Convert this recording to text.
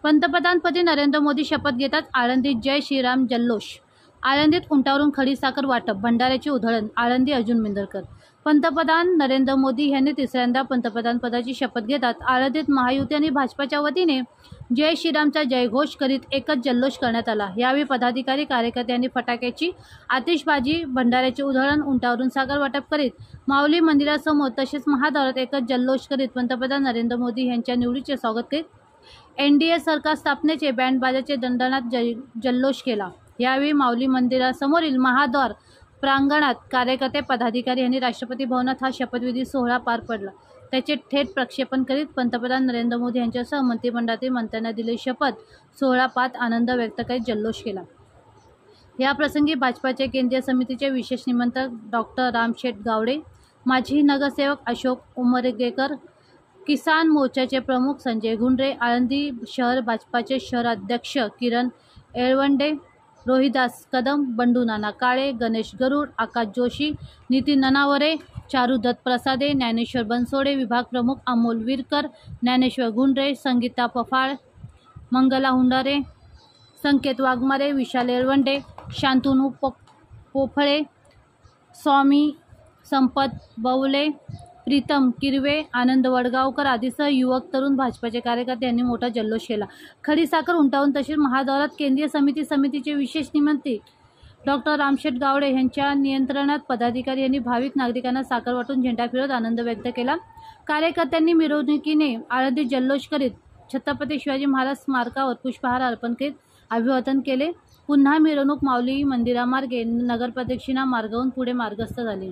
पंतप्रधानपदी नरेंद्र मोदी शपथ घेतात. आळंदीत जय श्रीराम जल्लोष. आळंदीत उंटावरून खडीसाखर वाटप, भंडाऱ्याची उधळण. आळंदी अर्जुन मिंदरकर. पंतप्रधान नरेंद्र मोदी यांनी तिसऱ्यांदा पंतप्रधानपदाची शपथ घेतात. आळंदीत महायुती आणि भाजपाच्या वतीने जय श्रीरामचा जयघोष करीत एकच जल्लोष करण्यात आला. यावेळी पदाधिकारी कार्यकर्त्यांनी फटाक्याची आतिषबाजी, भंडाऱ्याचे उधळण, उंटावरून साखर वाटप करीत माऊली मंदिरासमोर तसेच महाद्वारात एकच जल्लोष करीत पंतप्रधान नरेंद्र मोदी यांच्या निवडीचे स्वागत करीत एनडीए सरकार स्थापनेचे बँडबाजाचे दणदणाट जल्लोष केला. यावेळी माऊली मंदिरासमोरील महाद्वार प्रांगणात कार्यकर्ते, पदाधिकारी यांनी राष्ट्रपती भवनात हा शपथविधी सोहळा पार पडला. त्याचे थेट प्रक्षेपण करीत पंतप्रधान नरेंद्र मोदी यांच्यासह मंत्रिमंडळातील मंत्र्यांना दिलेली शपथ सोहळा पाहत आनंद व्यक्त करीत जल्लोष केला. याप्रसंगी भाजपाचे केंद्रीय समितीचे विशेष निमंत्रक डॉक्टर रामशेठ गावडे, माजी नगरसेवक अशोक उमरगेकर, किसान मोर्चाचे प्रमुख संजय गुंडरे, आळंदी शहर भाजपाचे शहर अध्यक्ष किरण येळवंडे, रोहिदास कदम, बंडू नाना काळे, गणेश गरुड, आकाश जोशी, नितीन ननावरे, चारू दत्त प्रसादे, ज्ञानेश्वर बनसोडे, विभाग प्रमुख अमोल विरकर, ज्ञानेश्वर गुंडरे, संगीता पफाळ, मंगला हुंडारे, संकेत वाघमारे, विशाल येळवंडे, शांतनू पोफळे, स्वामी संपत बवले, प्रीतम किरवे, आनंद वडगावकर आदीसह युवक, तरुण भाजपाचे कार्यकर्ते यांनी मोठा जल्लोष केला. खडीसाखर उंटावून तसेच महाद्वारात केंद्रीय समितीचे विशेष निमंत्रित डॉक्टर रामशेठ गावडे यांच्या नियंत्रणात पदाधिकारी यांनी भाविक नागरिकांना साखर वाटून झेंडा फिरवत आनंद व्यक्त केला. कार्यकर्त्यांनी मिरवणुकीने आळंदीत जल्लोष करीत छत्रपती शिवाजी महाराज स्मारकावर पुष्पहार अर्पण करीत अभिवादन केले. पुन्हा मिरवणूक माऊली मंदिरामार्गे नगरप्रदक्षिणा मार्गावरून पुढे मार्गस्थ झाली.